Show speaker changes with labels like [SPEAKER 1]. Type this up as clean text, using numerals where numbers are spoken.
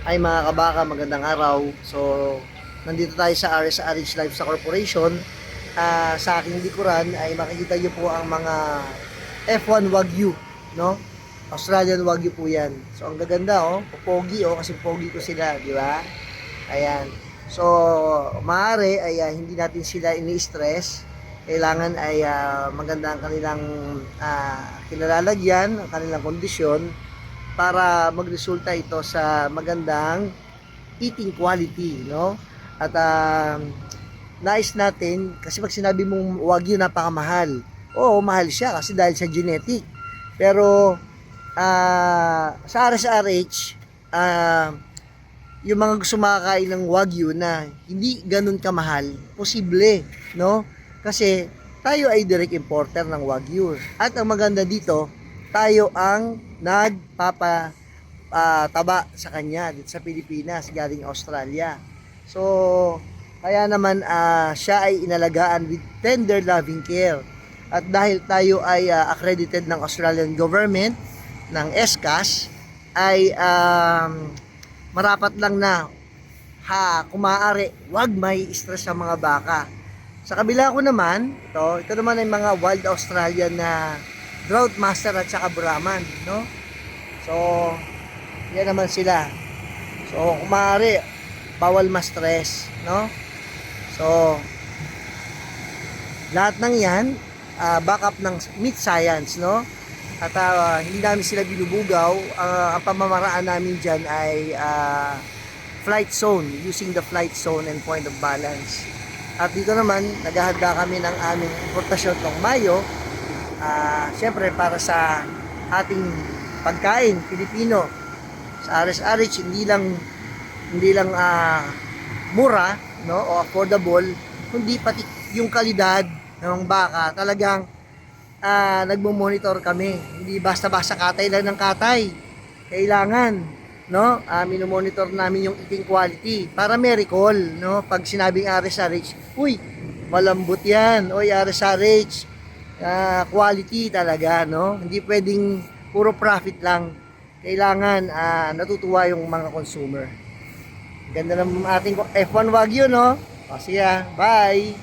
[SPEAKER 1] Ay mga kabaka, magandang araw. So, nandito tayo sa RSRH Livestock Corporation. Sa aking likuran ay makikita nyo po ang mga F1 Wagyu, no? Australian Wagyu po yan. So, ang gaganda, oh. Pogi, oh, kasi pogi ko sila, di ba? Ayan. So, maaari ay hindi natin sila ini-stress. Kailangan ay maganda ang kanilang kinalalagyan, ang kanilang kondisyon para magresulta ito sa magandang eating quality, no? At nais natin, kasi pag sinabi mong Wagyu napakamahal, oo, mahal siya kasi dahil sa genetic. Pero sa RSRH, yung mga gusto makakain ng Wagyu na hindi ganun kamahal, posible, no? Kasi tayo ay direct importer ng Wagyu. At ang maganda dito, tayo ang taba sa kanya dito sa Pilipinas galing Australia. So, kaya naman siya ay inalagaan with tender loving care. At dahil tayo ay accredited ng Australian government ng SCAS, ay marapat lang na kung maaari, wag may stress sa mga baka. Sa kabila ko naman, ito naman ay mga wild Australian na drought master at saka Brahman, no? So, yan naman sila. So, kung maaari, bawal ma-stress, no? So, lahat ng yan, backup ng meat science, no? At hindi namin sila binubugaw. Ang pamamaraan namin dyan ay flight zone, using the flight zone and point of balance. At dito naman, naghahanda kami ng aming importasyon ng mayo, syempre para sa ating pagkain Pilipino. Sa RSRH, hindi lang mura, no, o affordable, kundi pati yung kalidad ng baka. Talagang nagmo-monitor kami. Hindi basta-basta katay lang ng katay. Kailangan, no, minomonitor namin yung eating quality para may recall, no? Pag sinabing RSRH, uy, malambot yan. Oy, RSRH, quality talaga, no? Hindi pwedeng puro profit lang. Kailangan natutuwa yung mga consumer. Ganda ng ating F1 Wagyu, no? O siya, bye!